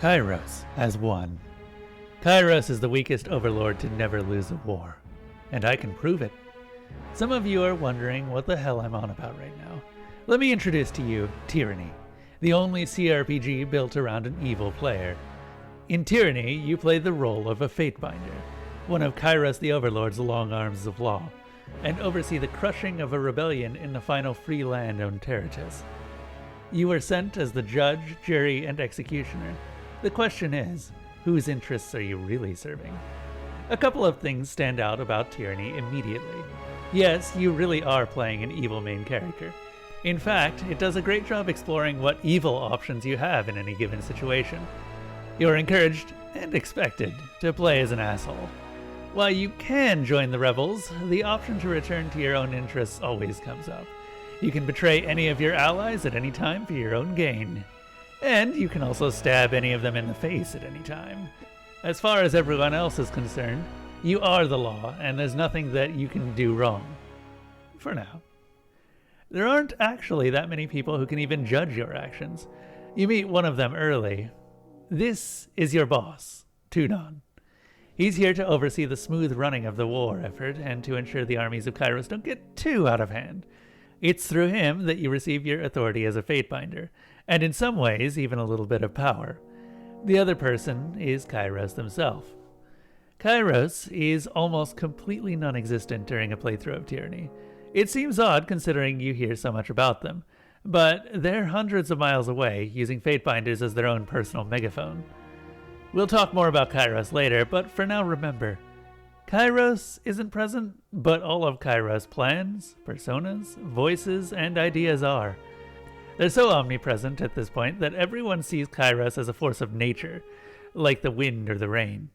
Kyros has won. Kyros is the weakest overlord to never lose a war, and I can prove it. Some of you are wondering what the hell I'm on about right now. Let me introduce to you Tyranny, the only CRPG built around an evil player. In Tyranny, you play the role of a Fatebinder, one of Kyros the Overlord's long arms of law, and oversee the crushing of a rebellion in the final free land on Territus. You are sent as the judge, jury, and executioner. The question is, whose interests are you really serving? A couple of things stand out about Tyranny immediately. Yes, you really are playing an evil main character. In fact, it does a great job exploring what evil options you have in any given situation. You're encouraged, and expected, to play as an asshole. While you can join the rebels, the option to return to your own interests always comes up. You can betray any of your allies at any time for your own gain. And you can also stab any of them in the face at any time. As far as everyone else is concerned, you are the law, and there's nothing that you can do wrong. For now. There aren't actually that many people who can even judge your actions. You meet one of them early. This is your boss, Tunon. He's here to oversee the smooth running of the war effort and to ensure the armies of Kyros don't get too out of hand. It's through him that you receive your authority as a Fatebinder, and in some ways even a little bit of power. The other person is Kyros himself. Kyros is almost completely non-existent during a playthrough of Tyranny. It seems odd considering you hear so much about them, but they're hundreds of miles away, using Fatebinders as their own personal megaphone. We'll talk more about Kyros later, but for now remember, Kyros isn't present, but all of Kyros' plans, personas, voices, and ideas are. They're so omnipresent at this point that everyone sees Kyros as a force of nature, like the wind or the rain.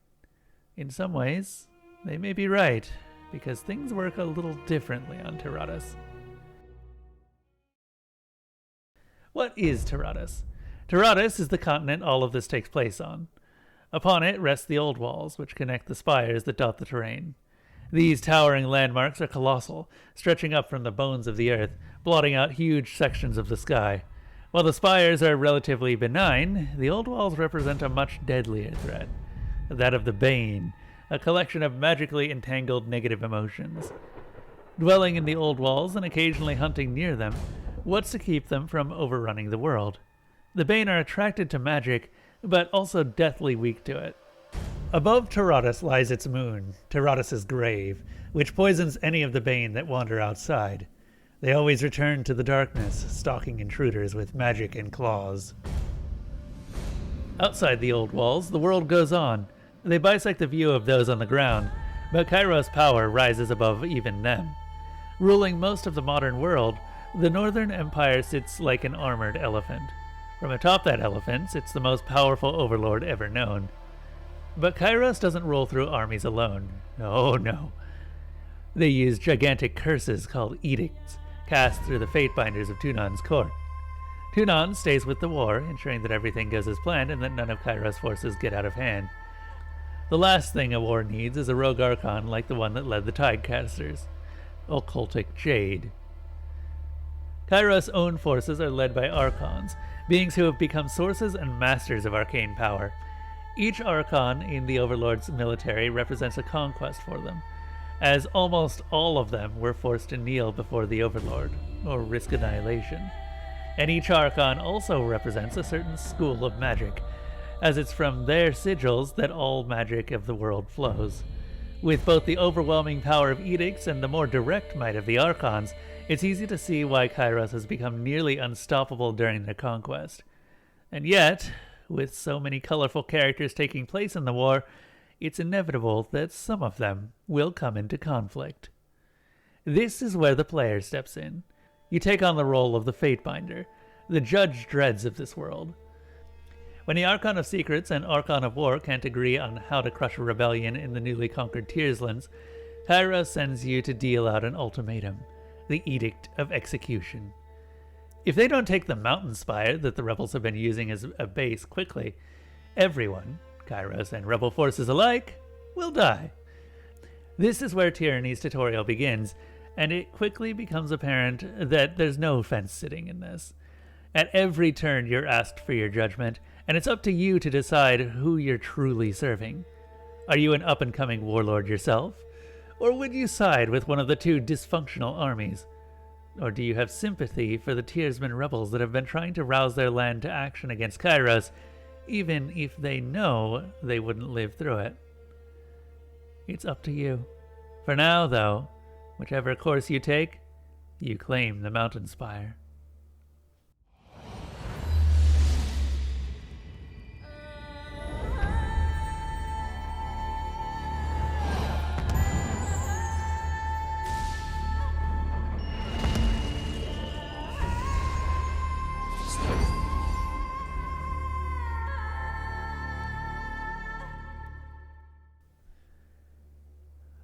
In some ways, they may be right, because things work a little differently on Tyranny. What is Tyranny? Tyranny is the continent all of this takes place on. Upon it rest the old walls, which connect the spires that dot the terrain. These towering landmarks are colossal, stretching up from the bones of the earth, blotting out huge sections of the sky. While the spires are relatively benign, the old walls represent a much deadlier threat, that of the Bane, a collection of magically entangled negative emotions. Dwelling in the old walls and occasionally hunting near them, what's to keep them from overrunning the world? The Bane are attracted to magic, but also deathly weak to it. Above Tyranny lies its moon, Tyranny's grave, which poisons any of the Bane that wander outside. They always return to the darkness, stalking intruders with magic and claws. Outside the old walls, the world goes on. They bisect the view of those on the ground, but Kyros' power rises above even them. Ruling most of the modern world, the Northern Empire sits like an armored elephant. From atop that elephant sits the most powerful overlord ever known. But Kyros doesn't rule through armies alone. Oh no. They use gigantic curses called Edicts, cast through the Fatebinders of Tunon's court. Tunon stays with the war, ensuring that everything goes as planned and that none of Kyros' forces get out of hand. The last thing a war needs is a rogue archon like the one that led the Tidecasters, occultic Jade. Kyros' own forces are led by archons, beings who have become sources and masters of arcane power. Each archon in the Overlord's military represents a conquest for them, as almost all of them were forced to kneel before the Overlord, or risk annihilation. And each archon also represents a certain school of magic, as it's from their sigils that all magic of the world flows. With both the overwhelming power of edicts and the more direct might of the archons, it's easy to see why Kyros has become nearly unstoppable during their conquest. And yet, with so many colorful characters taking place in the war, it's inevitable that some of them will come into conflict. This is where the player steps in. You take on the role of the Fatebinder, the Judge Dreads of this world. When the Archon of Secrets and Archon of War can't agree on how to crush a rebellion in the newly conquered Tierslands, Kyros sends you to deal out an ultimatum, the Edict of Execution. If they don't take the mountain spire that the rebels have been using as a base quickly, everyone, Kyros and rebel forces alike, will die. This is where Tyranny's tutorial begins, and it quickly becomes apparent that there's no fence sitting in this. At every turn you're asked for your judgment, and it's up to you to decide who you're truly serving. Are you an up-and-coming warlord yourself? Or would you side with one of the two dysfunctional armies? Or do you have sympathy for the Tearsman rebels that have been trying to rouse their land to action against Kyros, even if they know they wouldn't live through it? It's up to you. For now, though, whichever course you take, you claim the mountain spire.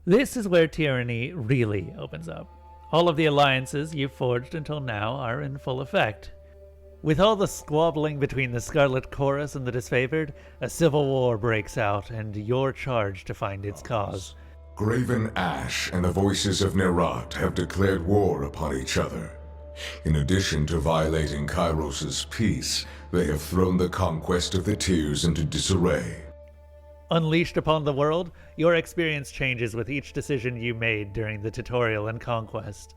This is where Tyranny really opens up. All of the alliances you've forged until now are in full effect. With all the squabbling between the Scarlet Chorus and the Disfavored, a civil war breaks out, and you're charged to find its cause. Graven Ash and the Voices of Nerat have declared war upon each other. In addition to violating Kyros' peace, they have thrown the conquest of the Tears into disarray. Unleashed upon the world, your experience changes with each decision you made during the tutorial and conquest.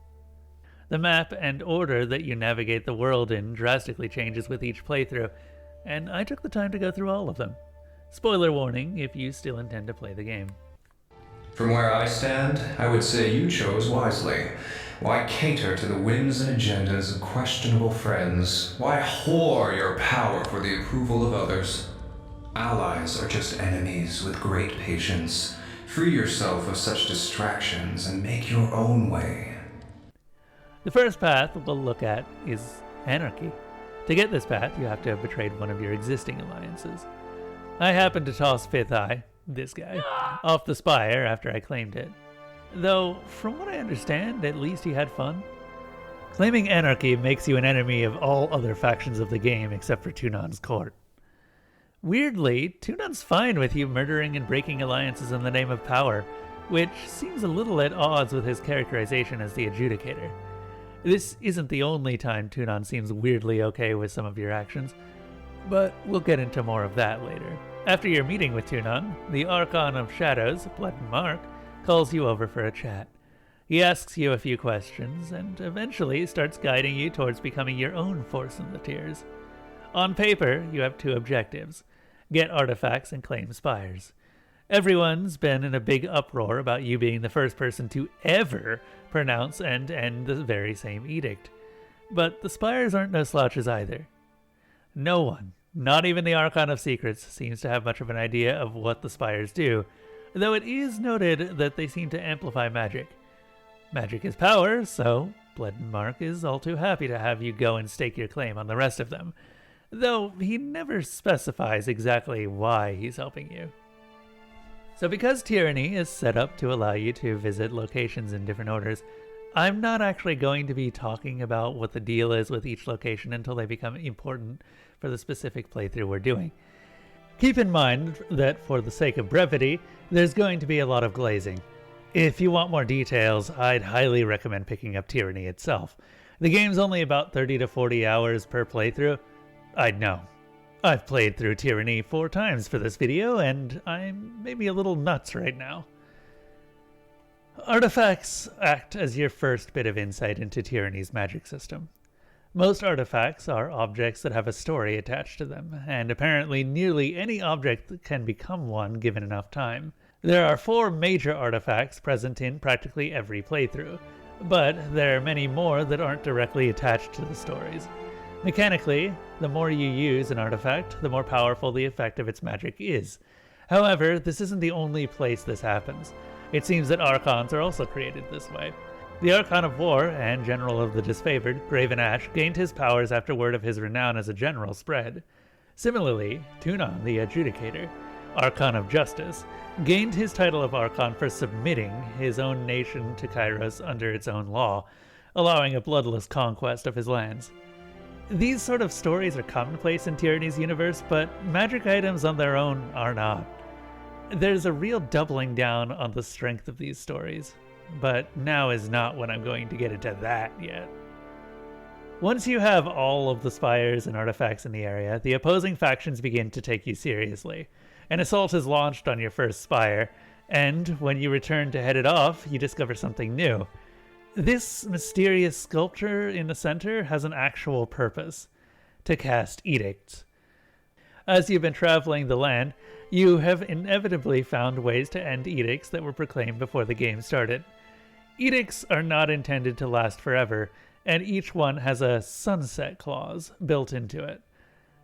The map and order that you navigate the world in drastically changes with each playthrough, and I took the time to go through all of them. Spoiler warning if you still intend to play the game. From where I stand, I would say you chose wisely. Why cater to the whims and agendas of questionable friends? Why whore your power for the approval of others? Allies are just enemies with great patience. Free yourself of such distractions and make your own way. The first path we'll look at is Anarchy. To get this path, you have to have betrayed one of your existing alliances. I happened to toss Fifth Eye, this guy, off the spire after I claimed it. Though, from what I understand, at least he had fun. Claiming Anarchy makes you an enemy of all other factions of the game except for Tunan's court. Weirdly, Tunan's fine with you murdering and breaking alliances in the name of power, which seems a little at odds with his characterization as the Adjudicator. This isn't the only time Tunan seems weirdly okay with some of your actions, but we'll get into more of that later. After your meeting with Tunan, the Archon of Shadows, Blood and Mark, calls you over for a chat. He asks you a few questions, and eventually starts guiding you towards becoming your own force in the Tears. On paper, you have two objectives: get artifacts and claim spires. Everyone's been in a big uproar about you being the first person to ever pronounce and end the very same edict. But the spires aren't no slouches either. No one, not even the Archon of Secrets, seems to have much of an idea of what the spires do, though it is noted that they seem to amplify magic. Magic is power, so Blood and Mark is all too happy to have you go and stake your claim on the rest of them, though he never specifies exactly why he's helping you. So because Tyranny is set up to allow you to visit locations in different orders, I'm not actually going to be talking about what the deal is with each location until they become important for the specific playthrough we're doing. Keep in mind that for the sake of brevity, there's going to be a lot of glazing. If you want more details, I'd highly recommend picking up Tyranny itself. The game's only about 30 to 40 hours per playthrough. I'd know. I've played through Tyranny 4 times for this video, and I'm maybe a little nuts right now. Artifacts act as your first bit of insight into Tyranny's magic system. Most artifacts are objects that have a story attached to them, and apparently nearly any object can become one given enough time. There are 4 major artifacts present in practically every playthrough, but there are many more that aren't directly attached to the stories. Mechanically, the more you use an artifact, the more powerful the effect of its magic is. However, this isn't the only place this happens. It seems that Archons are also created this way. The Archon of War and General of the Disfavored, Graven Ash, gained his powers after word of his renown as a general spread. Similarly, Tunan, the Adjudicator, Archon of Justice, gained his title of Archon for submitting his own nation to Kyros under its own law, allowing a bloodless conquest of his lands. These sort of stories are commonplace in Tyranny's universe, but magic items on their own are not. There's a real doubling down on the strength of these stories, but now is not when I'm going to get into that yet. Once you have all of the spires and artifacts in the area, the opposing factions begin to take you seriously. An assault is launched on your first spire, and when you return to head it off, you discover something new. This mysterious sculpture in the center has an actual purpose: to cast Edicts. As you've been traveling the land, you have inevitably found ways to end edicts that were proclaimed before the game started. Edicts are not intended to last forever, and each one has a sunset clause built into it.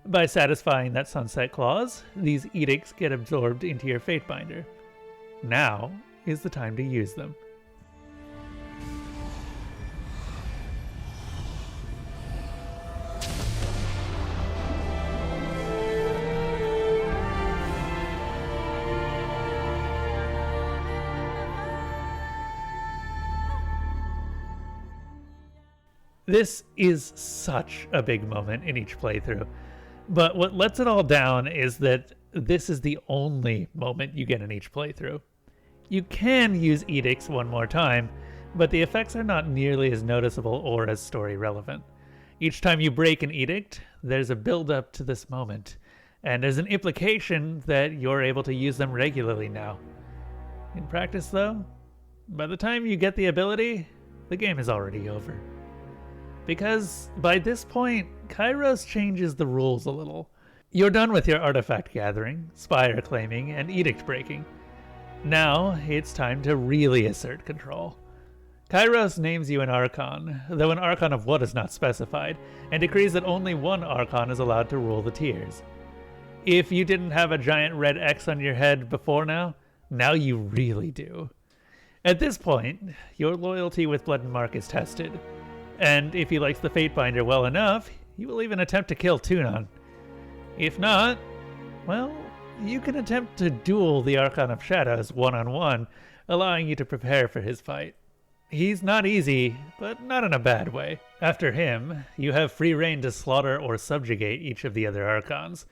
By satisfying that sunset clause, these edicts get absorbed into your Fatebinder. Now is the time to use them. This is such a big moment in each playthrough, but what lets it all down is that this is the only moment you get in each playthrough. You can use edicts one more time, but the effects are not nearly as noticeable or as story relevant. Each time you break an edict, there's a build-up to this moment, and there's an implication that you're able to use them regularly now. In practice, though, by the time you get the ability, the game is already over. Because by this point, Kyros changes the rules a little. You're done with your artifact gathering, spire claiming, and edict breaking. Now, it's time to really assert control. Kyros names you an Archon, though an Archon of what is not specified, and decrees that only one Archon is allowed to rule the tiers. If you didn't have a giant red X on your head before now you really do. At this point, your loyalty with Blood and Mark is tested. And if he likes the Fatebinder well enough, he will even attempt to kill Tunon. If not, well, you can attempt to duel the Archon of Shadows one-on-one, allowing you to prepare for his fight. He's not easy, but not in a bad way. After him, you have free reign to slaughter or subjugate each of the other Archons.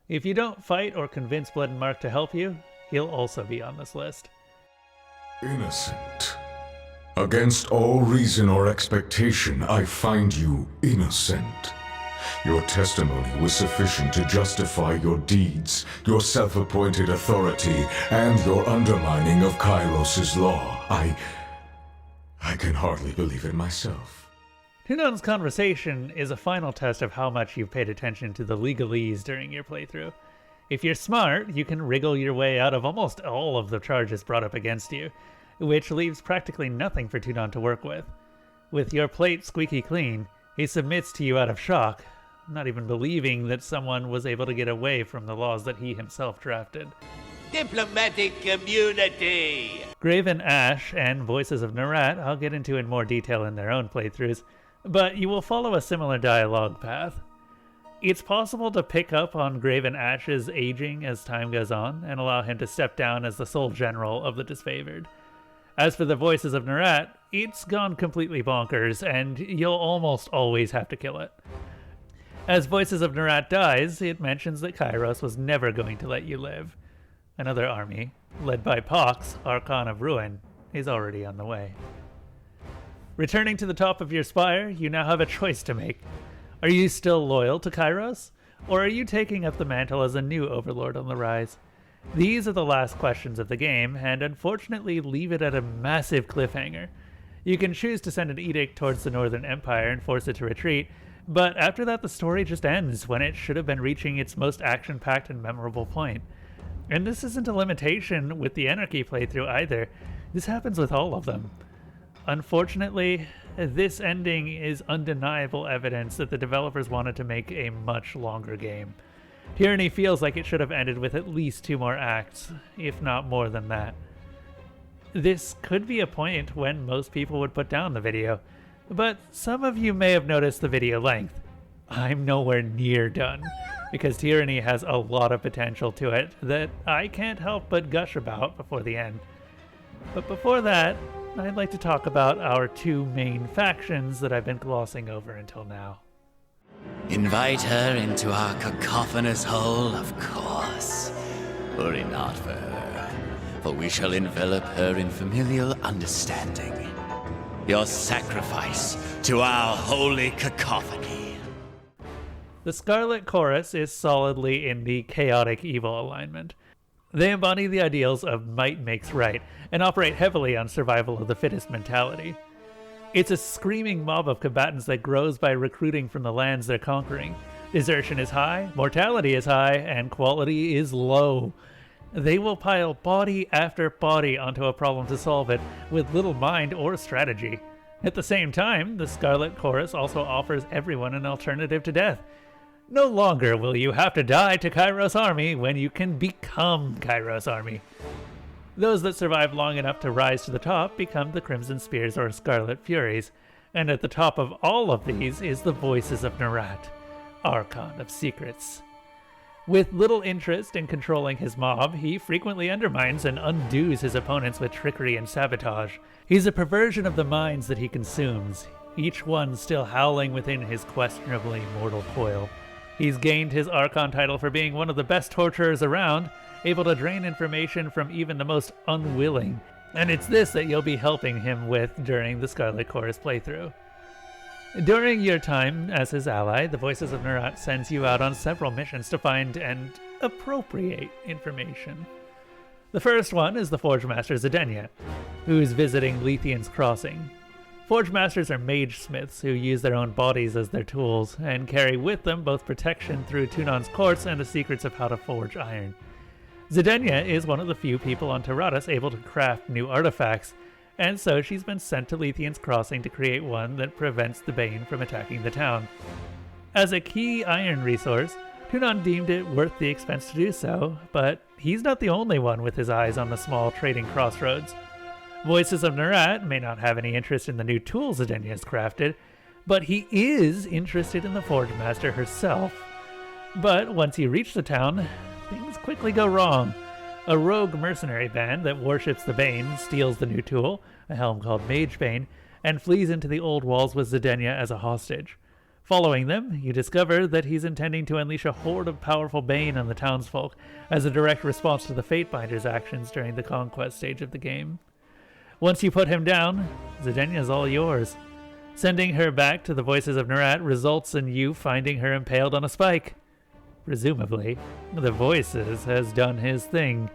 If you don't fight or convince Blood and Mark to help you, he'll also be on this list. Innocent. Against all reason or expectation, I find you innocent. Your testimony was sufficient to justify your deeds, your self-appointed authority, and your undermining of Kyros' law. I can hardly believe it myself. Tunon's conversation is a final test of how much you've paid attention to the legalese during your playthrough. If you're smart, you can wriggle your way out of almost all of the charges brought up against you, which leaves practically nothing for Tunon to work with. With your plate squeaky clean, he submits to you out of shock, not even believing that someone was able to get away from the laws that he himself drafted. Diplomatic community! Graven Ash and Voices of Nerat I'll get into in more detail in their own playthroughs, but you will follow a similar dialogue path. It's possible to pick up on Graven Ash's aging as time goes on and allow him to step down as the sole general of the Disfavored. As for the Voices of Nerat, it's gone completely bonkers, and you'll almost always have to kill it. As Voices of Nerat dies, it mentions that Kyros was never going to let you live. Another army, led by Pox, Archon of Ruin, is already on the way. Returning to the top of your spire, you now have a choice to make. Are you still loyal to Kyros, or are you taking up the mantle as a new overlord on the rise? These are the last questions of the game, and unfortunately leave it at a massive cliffhanger. You can choose to send an edict towards the Northern Empire and force it to retreat, but after that the story just ends when it should have been reaching its most action-packed and memorable point. And this isn't a limitation with the Anarchy playthrough either. This happens with all of them. Unfortunately, this ending is undeniable evidence that the developers wanted to make a much longer game. Tyranny feels like it should have ended with at least 2 more acts, if not more than that. This could be a point when most people would put down the video, but some of you may have noticed the video length. I'm nowhere near done, because Tyranny has a lot of potential to it that I can't help but gush about before the end. But before that, I'd like to talk about our 2 main factions that I've been glossing over until now. Invite her into our cacophonous hole, of course. Worry not for her, for we shall envelop her in familial understanding. your sacrifice to our holy cacophony. The Scarlet Chorus is solidly in the chaotic evil alignment. They embody the ideals of might makes right, and operate heavily on survival of the fittest mentality. It's a screaming mob of combatants that grows by recruiting from the lands they're conquering. Desertion is high, mortality is high, and quality is low. They will pile body after body onto a problem to solve it, with little mind or strategy. At the same time, the Scarlet Chorus also offers everyone an alternative to death. No longer will you have to die to Kyros' army when you can become Kyros' army. Those that survive long enough to rise to the top become the Crimson Spears or Scarlet Furies, and at the top of all of these is the Voices of Nerat, Archon of Secrets. With little interest in controlling his mob, he frequently undermines and undoes his opponents with trickery and sabotage. He's a perversion of the minds that he consumes, each one still howling within his questionably mortal coil. He's gained his Archon title for being one of the best torturers around, able to drain information from even the most unwilling, and it's this that you'll be helping him with during the Scarlet Chorus playthrough. During your time as his ally, the Voices of Nerat sends you out on several missions to find and appropriate information. The first one is the Forge Master Zedenya, who's visiting Lethian's Crossing. Forge Masters are mage smiths who use their own bodies as their tools, and carry with them both protection through Tunon's courts and the secrets of how to forge iron. Zedenya is one of the few people on Taradas able to craft new artifacts, and so she's been sent to Lethian's Crossing to create one that prevents the Bane from attacking the town. As a key iron resource, Tunon deemed it worth the expense to do so, but he's not the only one with his eyes on the small trading crossroads. Voices of Nerat may not have any interest in the new tools Zedenya has crafted, but he is interested in the Forge Master herself. But once you reach the town, things quickly go wrong. A rogue mercenary band that worships the Bane steals the new tool, a helm called Mage Bane, and flees into the old walls with Zedenya as a hostage. Following them, you discover that he's intending to unleash a horde of powerful Bane on the townsfolk as a direct response to the Fatebinder's actions during the conquest stage of the game. Once you put him down, Zedenya's all yours. Sending her back to the Voices of Nerat results in you finding her impaled on a spike. Presumably, the Voices has done his thing,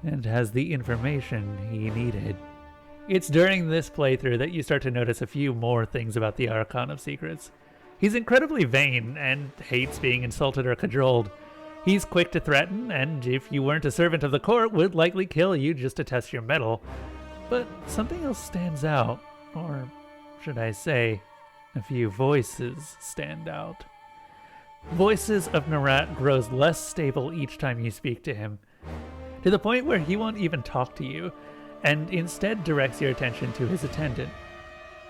and has the information he needed. It's during this playthrough that you start to notice a few more things about the Archon of Secrets. He's incredibly vain, and hates being insulted or cajoled. He's quick to threaten, and if you weren't a servant of the court, would likely kill you just to test your mettle. But something else stands out, or should I say, a few voices stand out. Voices of Nerat grows less stable each time you speak to him, to the point where he won't even talk to you, and instead directs your attention to his attendant.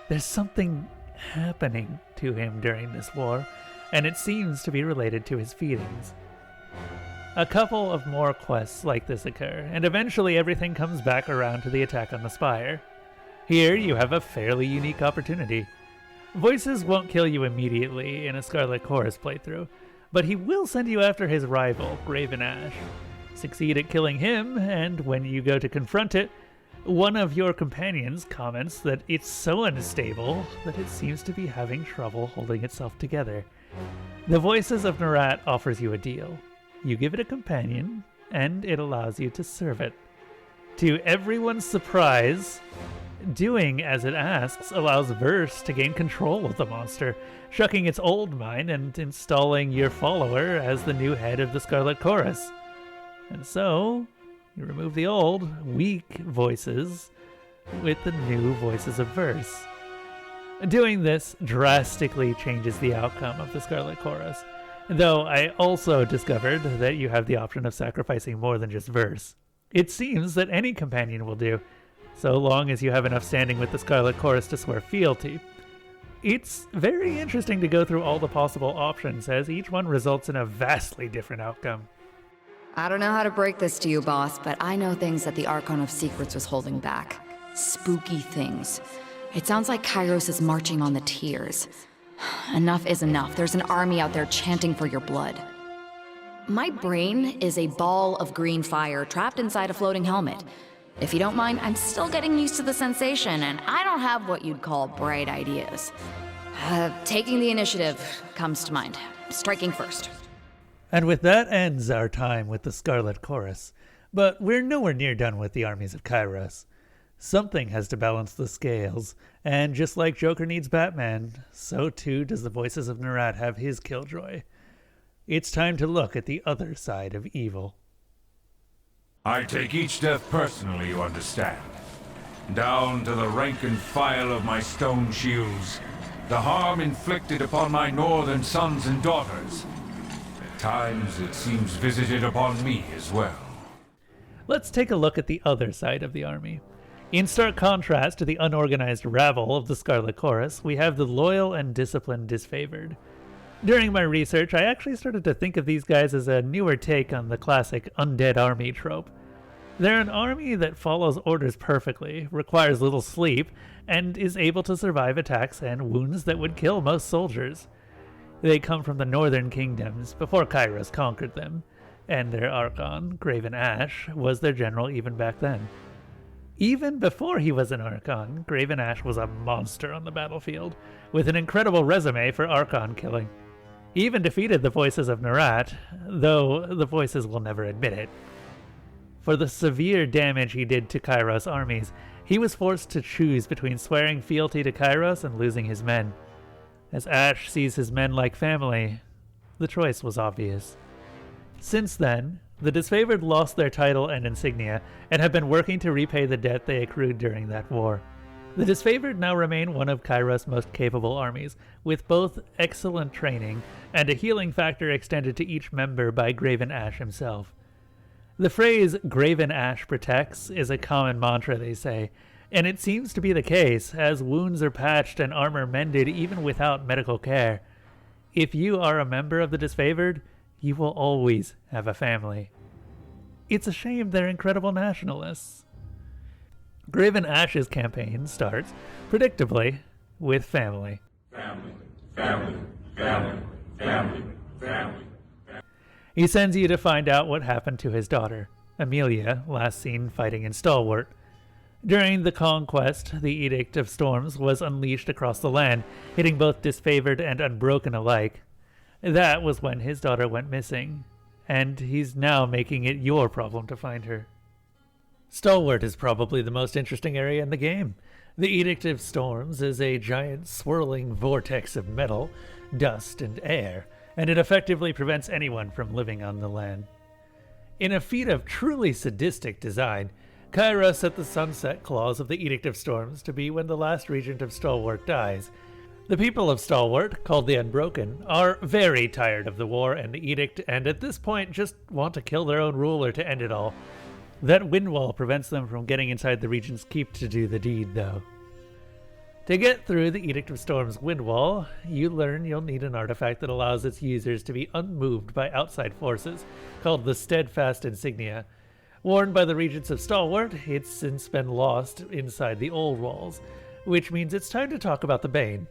There's something happening to him during this war, and it seems to be related to his feelings. A couple of more quests like this occur, and eventually everything comes back around to the attack on the Spire. Here you have a fairly unique opportunity. Voices won't kill you immediately in a Scarlet Chorus playthrough, but he will send you after his rival, Raven Ash. Succeed at killing him, and when you go to confront it, one of your companions comments that it's so unstable that it seems to be having trouble holding itself together. The Voices of Nerat offers you a deal. You give it a companion, and it allows you to serve it. To everyone's surprise, doing as it asks allows Verse to gain control of the monster, shucking its old mind and installing your follower as the new head of the Scarlet Chorus. And so, you remove the old, weak voices with the new voices of Verse. Doing this drastically changes the outcome of the Scarlet Chorus, though I also discovered that you have the option of sacrificing more than just Verse. It seems that any companion will do, so long as you have enough standing with the Scarlet Chorus to swear fealty. It's very interesting to go through all the possible options, as each one results in a vastly different outcome. I don't know how to break this to you, boss, but I know things that the Archon of Secrets was holding back. Spooky things. It sounds like Kyros is marching on the tears. Enough is enough. There's an army out there chanting for your blood. My brain is a ball of green fire trapped inside a floating helmet. If you don't mind, I'm still getting used to the sensation, and I don't have what you'd call bright ideas. Taking the initiative comes to mind. Striking first. And with that ends our time with the Scarlet Chorus. But we're nowhere near done with the armies of Kyros. Something has to balance the scales, and just like Joker needs Batman, so too does the Voices of Nerat have his killjoy. It's time to look at the other side of evil. I take each death personally, you understand. Down to the rank and file of my stone shields, the harm inflicted upon my northern sons and daughters. At times it seems visited upon me as well. Let's take a look at the other side of the army. In stark contrast to the unorganized rabble of the Scarlet Chorus, we have the loyal and disciplined Disfavored. During my research, I actually started to think of these guys as a newer take on the classic undead army trope. They're an army that follows orders perfectly, requires little sleep, and is able to survive attacks and wounds that would kill most soldiers. They come from the northern kingdoms, before Kyros conquered them, and their Archon, Graven Ash, was their general even back then. Even before he was an Archon, Graven Ash was a monster on the battlefield, with an incredible resume for Archon killing. He even defeated the Voices of Nerat, though the Voices will never admit it. For the severe damage he did to Kyros' armies, he was forced to choose between swearing fealty to Kyros and losing his men. As Ash sees his men like family, the choice was obvious. Since then, the Disfavored lost their title and insignia, and have been working to repay the debt they accrued during that war. The Disfavored now remain one of Kyros' most capable armies, with both excellent training and a healing factor extended to each member by Graven Ash himself. The phrase, Graven Ash protects, is a common mantra, they say, and it seems to be the case, as wounds are patched and armor mended even without medical care. If you are a member of the Disfavored, you will always have a family. It's a shame they're incredible nationalists. Graven Ash's campaign starts, predictably, with family. Family, family, family, family, family. He sends you to find out what happened to his daughter, Amelia, last seen fighting in Stalwart. During the conquest, the Edict of Storms was unleashed across the land, hitting both Disfavored and Unbroken alike. That was when his daughter went missing, and he's now making it your problem to find her. Stalwart is probably the most interesting area in the game. The Edict of Storms is a giant swirling vortex of metal, dust, and air, and it effectively prevents anyone from living on the land. In a feat of truly sadistic design, Kyros set the sunset clause of the Edict of Storms to be when the last regent of Stalwart dies. The people of Stalwart, called the Unbroken, are very tired of the war and the edict, and at this point just want to kill their own ruler to end it all. That wind wall prevents them from getting inside the regent's keep to do the deed, though. To get through the Edict of Storm's wind wall, you learn you'll need an artifact that allows its users to be unmoved by outside forces, called the Steadfast Insignia. Worn by the regents of Stalwart, it's since been lost inside the old walls, which means it's time to talk about the Bane.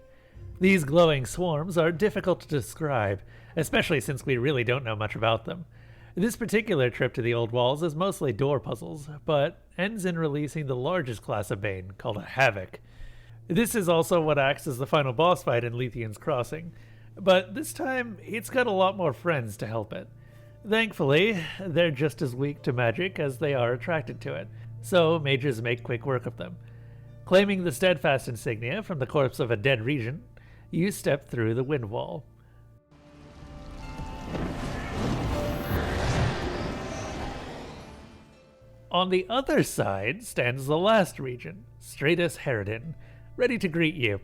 These glowing swarms are difficult to describe, especially since we really don't know much about them. This particular trip to the old walls is mostly door puzzles, but ends in releasing the largest class of Bane, called a Havoc. This is also what acts as the final boss fight in Lethian's Crossing, but this time it's got a lot more friends to help it. Thankfully, they're just as weak to magic as they are attracted to it, so mages make quick work of them. Claiming the Steadfast Insignia from the corpse of a dead regent, you step through the wind wall. On the other side stands the last regent, Stratus Herodin, ready to greet you.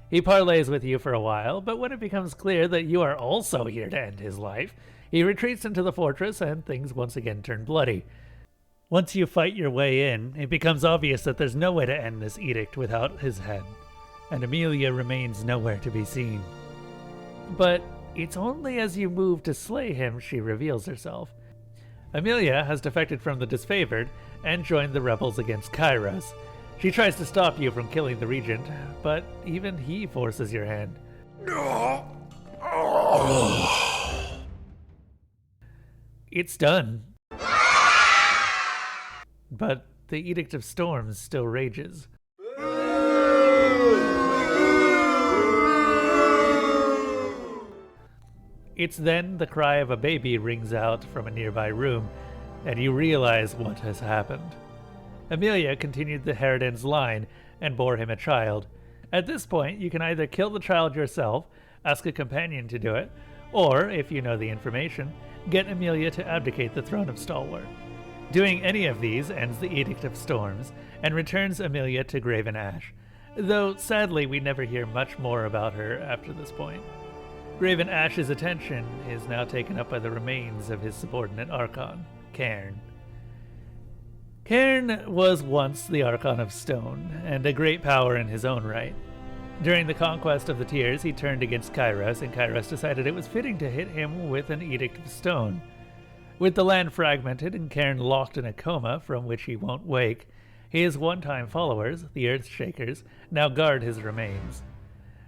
He parleys with you for a while, but when it becomes clear that you are also here to end his life, he retreats into the fortress and things once again turn bloody. Once you fight your way in, it becomes obvious that there's no way to end this edict without his head, and Amelia remains nowhere to be seen. But it's only as you move to slay him she reveals herself. Amelia has defected from the Disfavored and joined the rebels against Kyros. She tries to stop you from killing the regent, but even he forces your hand. It's done. But the Edict of Storms still rages. It's then the cry of a baby rings out from a nearby room, and you realize what has happened. Amelia continued the Harridan's line and bore him a child. At this point, you can either kill the child yourself, ask a companion to do it, or, if you know the information, get Amelia to abdicate the throne of Stalwart. Doing any of these ends the Edict of Storms and returns Amelia to Graven Ash, though sadly we never hear much more about her after this point. Graven Ash's attention is now taken up by the remains of his subordinate Archon, Cairn. Cairn was once the Archon of Stone, and a great power in his own right. During the conquest of the Tears, he turned against Kyros, and Kyros decided it was fitting to hit him with an Edict of Stone. With the land fragmented and Cairn locked in a coma from which he won't wake, his one-time followers, the Earthshakers, now guard his remains.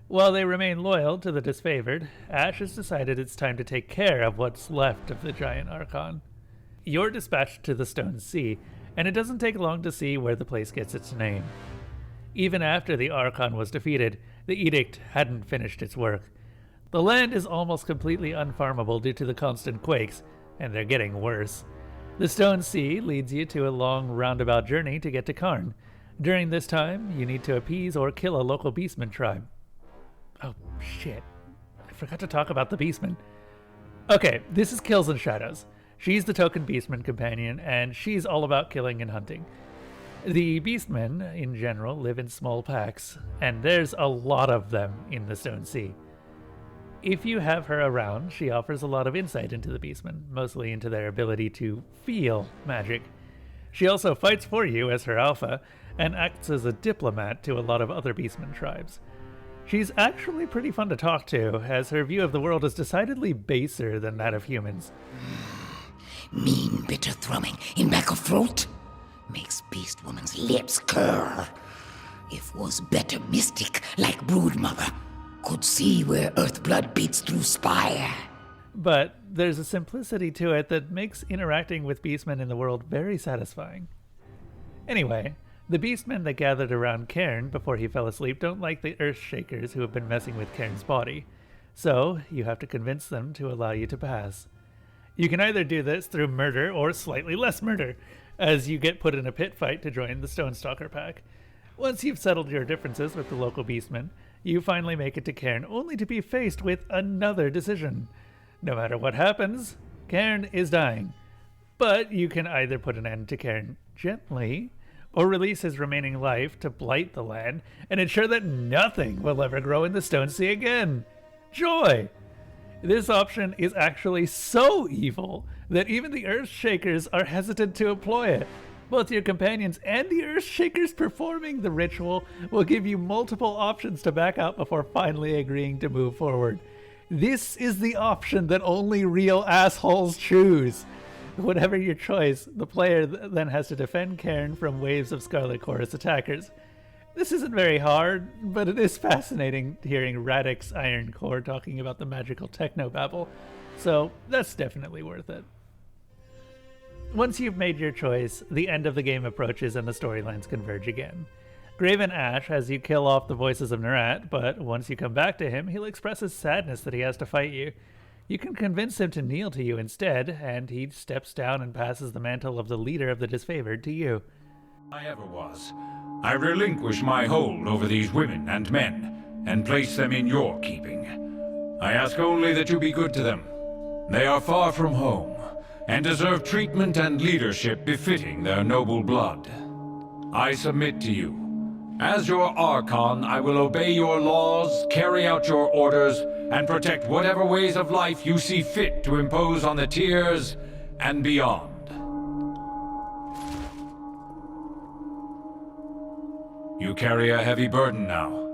While they remain loyal to the Disfavored, Ash has decided it's time to take care of what's left of the giant Archon. You're dispatched to the Stone Sea, and it doesn't take long to see where the place gets its name. Even after the Archon was defeated, the Edict hadn't finished its work. The land is almost completely unfarmable due to the constant quakes, and they're getting worse. The Stone Sea leads you to a long roundabout journey to get to Karn. During this time, you need to appease or kill a local beastman tribe. Oh, shit. I forgot to talk about the beastman. Okay, this is Kills and Shadows. She's the token beastman companion, and she's all about killing and hunting. The beastmen, in general, live in small packs, and there's a lot of them in the Stone Sea. If you have her around, she offers a lot of insight into the beastmen, mostly into their ability to feel magic. She also fights for you as her alpha, and acts as a diplomat to a lot of other beastman tribes. She's actually pretty fun to talk to, as her view of the world is decidedly baser than that of humans. Mean, bitter thrumming in back of throat makes beast woman's lips curl. If was better mystic like Broodmother, could see where earth blood beats through spire. But there's a simplicity to it that makes interacting with beastmen in the world very satisfying. Anyway, the beastmen that gathered around Cairn before he fell asleep don't like the Earthshakers who have been messing with Cairn's body, so you have to convince them to allow you to pass. You can either do this through murder or slightly less murder, as you get put in a pit fight to join the Stonestalker pack. Once you've settled your differences with the local beastmen, you finally make it to Cairn only to be faced with another decision. No matter what happens, Cairn is dying. But you can either put an end to Cairn gently, or release his remaining life to blight the land and ensure that nothing will ever grow in the Stone Sea again. Joy! This option is actually so evil that even the Earthshakers are hesitant to employ it. Both your companions and the Earthshakers performing the ritual will give you multiple options to back out before finally agreeing to move forward. This is the option that only real assholes choose. Whatever your choice, the player then has to defend Cairn from waves of Scarlet Chorus attackers. This isn't very hard, but it is fascinating hearing Radix Iron Core talking about the magical technobabble, so that's definitely worth it. Once you've made your choice, the end of the game approaches and the storylines converge again. Graven Ash has you kill off the voices of Nerat, but once you come back to him, he'll express his sadness that he has to fight you. You can convince him to kneel to you instead, and he steps down and passes the mantle of the leader of the Disfavored to you. I ever was. I relinquish my hold over these women and men, and place them in your keeping. I ask only that you be good to them. They are far from home, and deserve treatment and leadership befitting their noble blood. I submit to you. As your Archon, I will obey your laws, carry out your orders, and protect whatever ways of life you see fit to impose on the Tears and beyond. You carry a heavy burden now.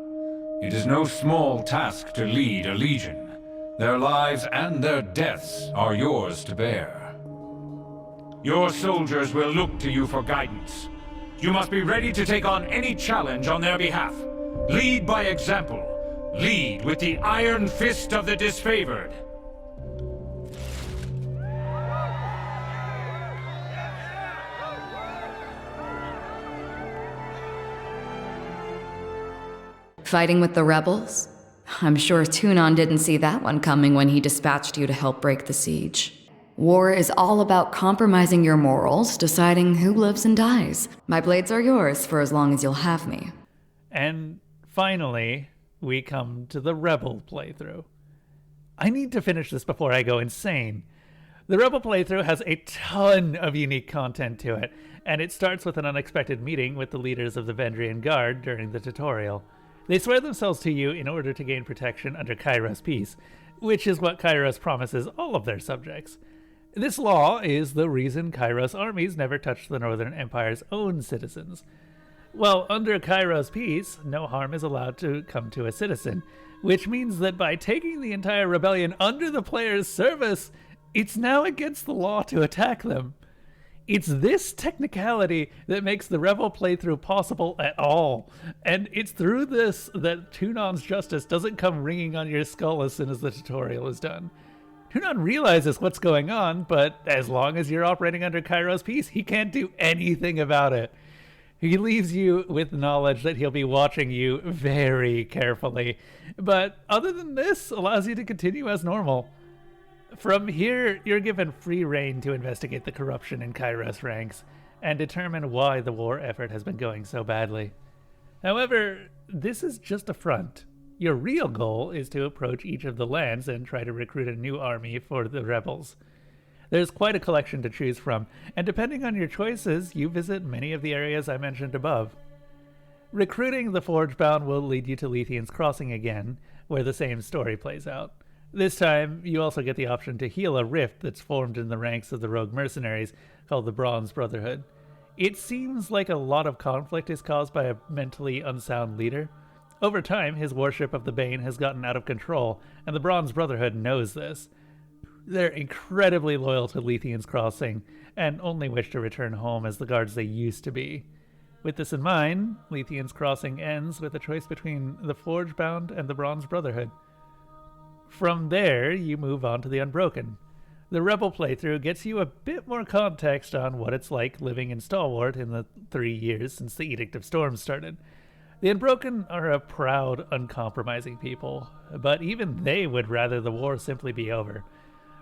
It is no small task to lead a legion. Their lives and their deaths are yours to bear. Your soldiers will look to you for guidance. You must be ready to take on any challenge on their behalf. Lead by example. Lead with the iron fist of the Disfavored. Fighting with the rebels? I'm sure Tunon didn't see that one coming when he dispatched you to help break the siege. War is all about compromising your morals, deciding who lives and dies. My blades are yours for as long as you'll have me. And finally, we come to the Rebel playthrough. I need to finish this before I go insane. The Rebel playthrough has a ton of unique content to it, and it starts with an unexpected meeting with the leaders of the Vendrian Guard during the tutorial. They swear themselves to you in order to gain protection under Kyros' peace, which is what Kyros promises all of their subjects. This law is the reason Kyros' armies never touch the Northern Empire's own citizens. Well, under Kyros' peace, no harm is allowed to come to a citizen, which means that by taking the entire rebellion under the player's service, it's now against the law to attack them. It's this technicality that makes the Rebel playthrough possible at all, and it's through this that Tunon's justice doesn't come ringing on your skull as soon as the tutorial is done. Tunon realizes what's going on, but as long as you're operating under Kyros' peace, he can't do anything about it. He leaves you with knowledge that he'll be watching you very carefully, but other than this, allows you to continue as normal. From here, you're given free rein to investigate the corruption in Kyros ranks and determine why the war effort has been going so badly. However, this is just a front. Your real goal is to approach each of the lands and try to recruit a new army for the rebels. There's quite a collection to choose from, and depending on your choices, you visit many of the areas I mentioned above. Recruiting the Forgebound will lead you to Lethean's Crossing again, where the same story plays out. This time, you also get the option to heal a rift that's formed in the ranks of the rogue mercenaries called the Bronze Brotherhood. It seems like a lot of conflict is caused by a mentally unsound leader. Over time, his worship of the Bane has gotten out of control, and the Bronze Brotherhood knows this. They're incredibly loyal to Lethean's Crossing, and only wish to return home as the guards they used to be. With this in mind, Lethean's Crossing ends with a choice between the Forgebound and the Bronze Brotherhood. From there, you move on to the Unbroken. The Rebel playthrough gets you a bit more context on what it's like living in Stalwart in the 3 years since the Edict of Storms started. The Unbroken are a proud, uncompromising people, but even they would rather the war simply be over.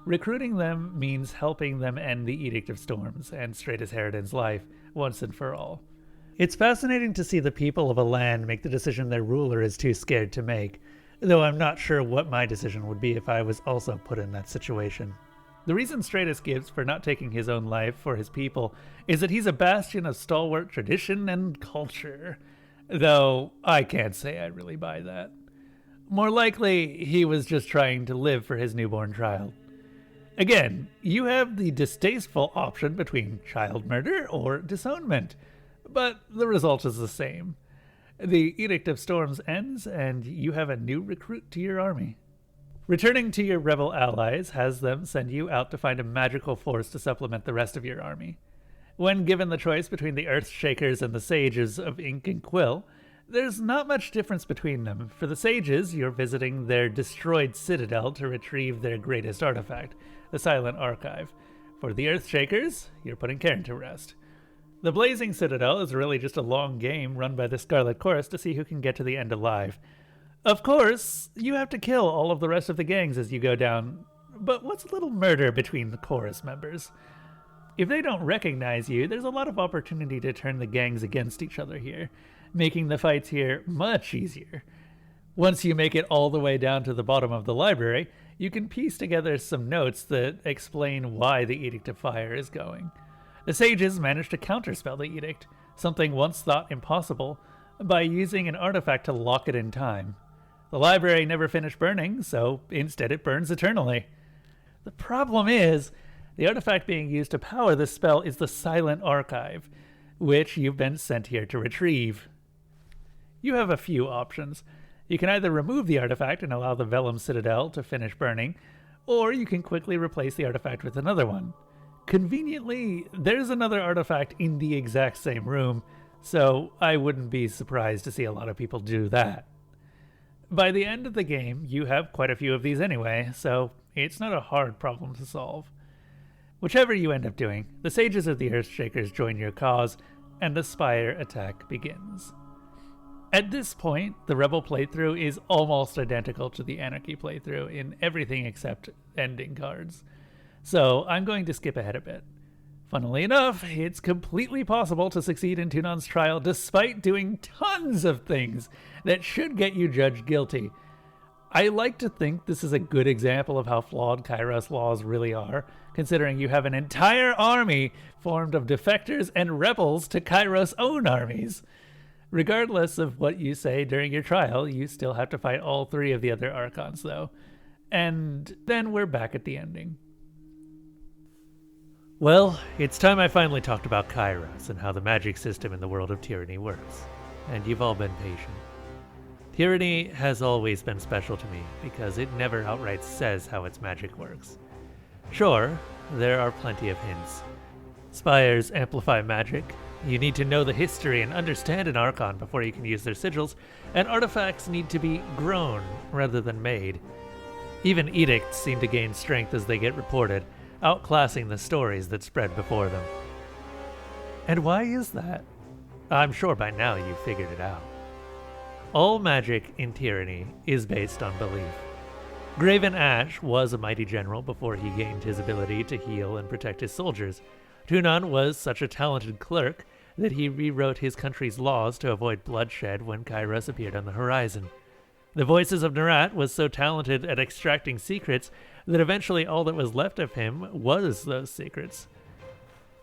Recruiting them means helping them end the Edict of Storms and Stratus Harridan's life once and for all. It's fascinating to see the people of a land make the decision their ruler is too scared to make, though I'm not sure what my decision would be if I was also put in that situation. The reason Stratus gives for not taking his own life for his people is that he's a bastion of stalwart tradition and culture, though I can't say I really buy that. More likely, he was just trying to live for his newborn child. Again, you have the distasteful option between child murder or disownment, but the result is the same. The Edict of Storms ends, and you have a new recruit to your army. Returning to your rebel allies has them send you out to find a magical force to supplement the rest of your army. When given the choice between the Earthshakers and the Sages of Ink and Quill, there's not much difference between them. For the Sages, you're visiting their destroyed citadel to retrieve their greatest artifact, the Silent Archive. For the Earthshakers, you're putting Cairn to rest. The Blazing Citadel is really just a long game run by the Scarlet Chorus to see who can get to the end alive. Of course, you have to kill all of the rest of the gangs as you go down, but what's a little murder between the chorus members? If they don't recognize you, there's a lot of opportunity to turn the gangs against each other here, making the fights here much easier. Once you make it all the way down to the bottom of the library, you can piece together some notes that explain why the Edict of Fire is going. The Sages managed to counterspell the Edict, something once thought impossible, by using an artifact to lock it in time. The library never finished burning, so instead it burns eternally. The problem is, the artifact being used to power this spell is the Silent Archive, which you've been sent here to retrieve. You have a few options. You can either remove the artifact and allow the Vellum Citadel to finish burning, or you can quickly replace the artifact with another one. Conveniently, there's another artifact in the exact same room, so I wouldn't be surprised to see a lot of people do that. By the end of the game, you have quite a few of these anyway, so it's not a hard problem to solve. Whichever you end up doing, the Sages of the Earthshakers join your cause, and the Spire attack begins. At this point, the Rebel playthrough is almost identical to the Anarchy playthrough in everything except ending cards. So I'm going to skip ahead a bit. Funnily enough, it's completely possible to succeed in Tunan's trial despite doing tons of things that should get you judged guilty. I like to think this is a good example of how flawed Kyros laws really are, considering you have an entire army formed of defectors and rebels to Kyros' own armies. Regardless of what you say during your trial, you still have to fight all 3 of the other Archons, though. And then we're back at the ending. Well, it's time I finally talked about Kyros and how the magic system in the world of Tyranny works. And you've all been patient. Tyranny has always been special to me because it never outright says how its magic works. Sure, there are plenty of hints. Spires amplify magic. You need to know the history and understand an Archon before you can use their sigils, and artifacts need to be grown rather than made. Even edicts seem to gain strength as they get reported, outclassing the stories that spread before them. And why is that? I'm sure by now you've figured it out. All magic in Tyranny is based on belief. Graven Ash was a mighty general before he gained his ability to heal and protect his soldiers. Tunan was such a talented clerk that he rewrote his country's laws to avoid bloodshed when Kyros appeared on the horizon. The Voices of Nerat was so talented at extracting secrets that eventually all that was left of him was those secrets.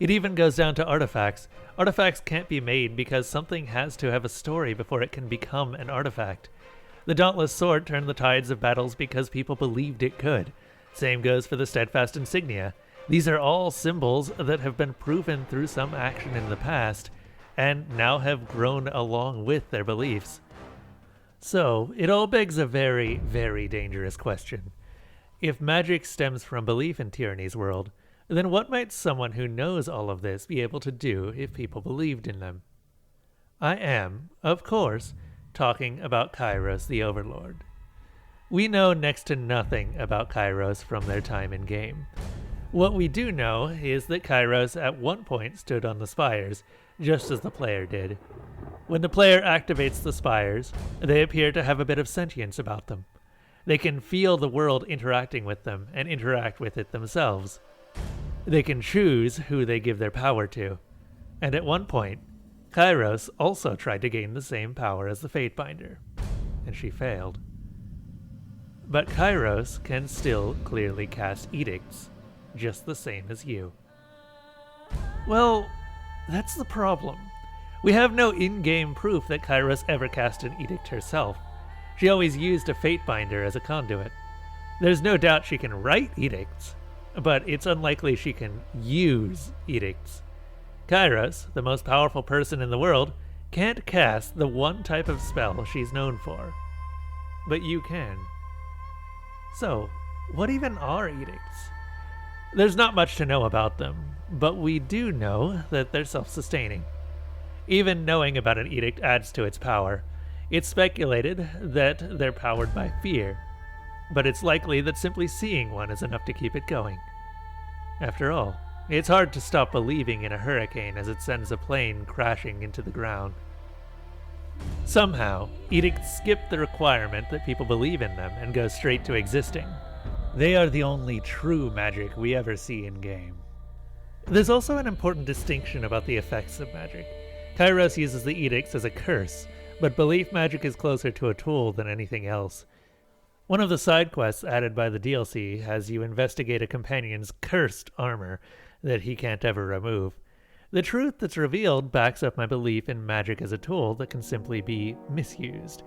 It even goes down to artifacts. Artifacts can't be made because something has to have a story before it can become an artifact. The Dauntless Sword turned the tides of battles because people believed it could. Same goes for the Steadfast Insignia. These are all symbols that have been proven through some action in the past, and now have grown along with their beliefs. So, it all begs a very, very dangerous question. If magic stems from belief in Tyranny's world, then what might someone who knows all of this be able to do if people believed in them? I am, of course, talking about Kyros the Overlord. We know next to nothing about Kyros from their time in game. What we do know is that Kyros at one point stood on the spires, just as the player did. When the player activates the spires, they appear to have a bit of sentience about them. They can feel the world interacting with them and interact with it themselves. They can choose who they give their power to. And at one point, Kyros also tried to gain the same power as the Fatebinder, and she failed. But Kyros can still clearly cast edicts, just the same as you. Well, that's the problem. We have no in-game proof that Kyros ever cast an edict herself. She always used a Fatebinder as a conduit. There's no doubt she can write edicts, but it's unlikely she can use edicts. Kyros, the most powerful person in the world, can't cast the one type of spell she's known for. But you can. So, what even are edicts? There's not much to know about them, but we do know that they're self-sustaining. Even knowing about an edict adds to its power. It's speculated that they're powered by fear, but it's likely that simply seeing one is enough to keep it going. After all, it's hard to stop believing in a hurricane as it sends a plane crashing into the ground. Somehow, edicts skip the requirement that people believe in them and go straight to existing. They are the only true magic we ever see in-game. There's also an important distinction about the effects of magic. Kyros uses the edicts as a curse, but belief magic is closer to a tool than anything else. One of the side quests added by the DLC has you investigate a companion's cursed armor that he can't ever remove. The truth that's revealed backs up my belief in magic as a tool that can simply be misused.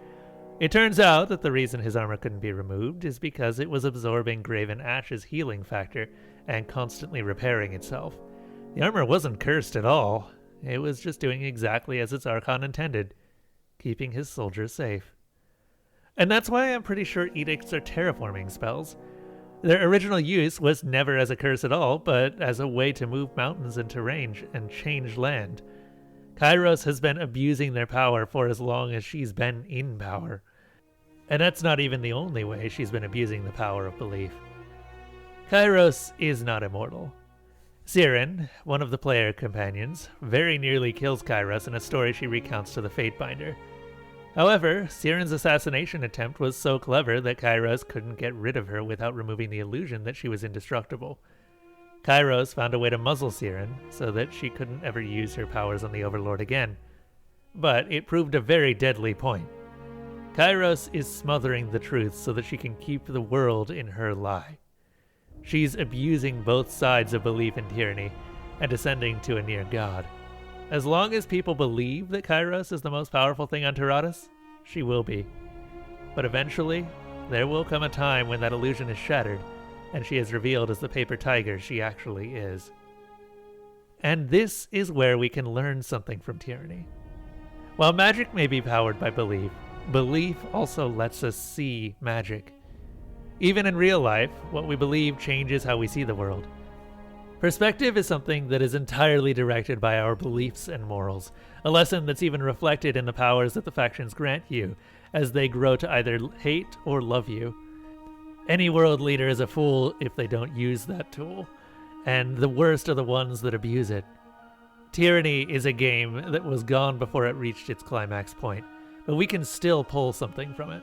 It turns out that the reason his armor couldn't be removed is because it was absorbing Graven Ash's healing factor and constantly repairing itself. The armor wasn't cursed at all. It was just doing exactly as its Archon intended, keeping his soldiers safe. And that's why I'm pretty sure edicts are terraforming spells. Their original use was never as a curse at all, but as a way to move mountains and terrain and change land. Kyros has been abusing their power for as long as she's been in power. And that's not even the only way she's been abusing the power of belief. Kyros is not immortal. Siren, one of the player companions, very nearly kills Kyros in a story she recounts to the Fatebinder. However, Siren's assassination attempt was so clever that Kyros couldn't get rid of her without removing the illusion that she was indestructible. Kyros found a way to muzzle Siren so that she couldn't ever use her powers on the Overlord again. But it proved a very deadly point. Kyros is smothering the truth so that she can keep the world in her lie. She's abusing both sides of belief in tyranny and ascending to a near god. As long as people believe that Kyros is the most powerful thing on Tyranus, she will be. But eventually, there will come a time when that illusion is shattered, and she is revealed as the paper tiger she actually is. And this is where we can learn something from tyranny. While magic may be powered by belief, belief also lets us see magic. Even in real life, what we believe changes how we see the world. Perspective is something that is entirely directed by our beliefs and morals, a lesson that's even reflected in the powers that the factions grant you, as they grow to either hate or love you. Any world leader is a fool if they don't use that tool, and the worst are the ones that abuse it. Tyranny is a game that was gone before it reached its climax point, but we can still pull something from it.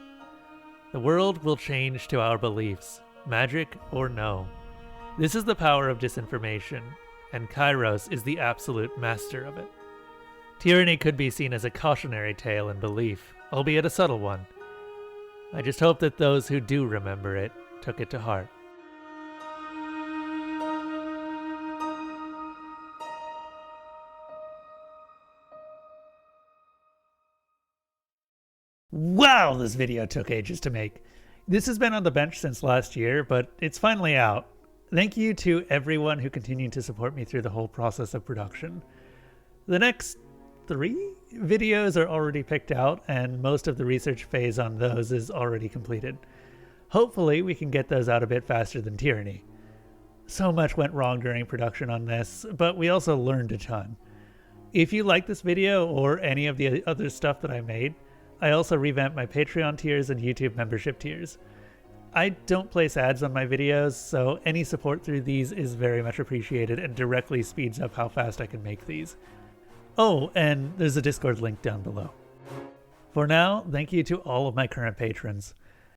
The world will change to our beliefs, magic or no. This is the power of disinformation, and Kyros is the absolute master of it. Tyranny could be seen as a cautionary tale in belief, albeit a subtle one. I just hope that those who do remember it took it to heart. Wow, this video took ages to make. This has been on the bench since last year, but it's finally out. Thank you to everyone who continued to support me through the whole process of production. The next 3 videos are already picked out, and most of the research phase on those is already completed. Hopefully we can get those out a bit faster than Tyranny. So much went wrong during production on this, but we also learned a ton. If you like this video or any of the other stuff that I made, I also revamped my Patreon tiers and YouTube membership tiers. I don't place ads on my videos, so any support through these is very much appreciated and directly speeds up how fast I can make these. Oh, and there's a Discord link down below. For now, thank you to all of my current patrons.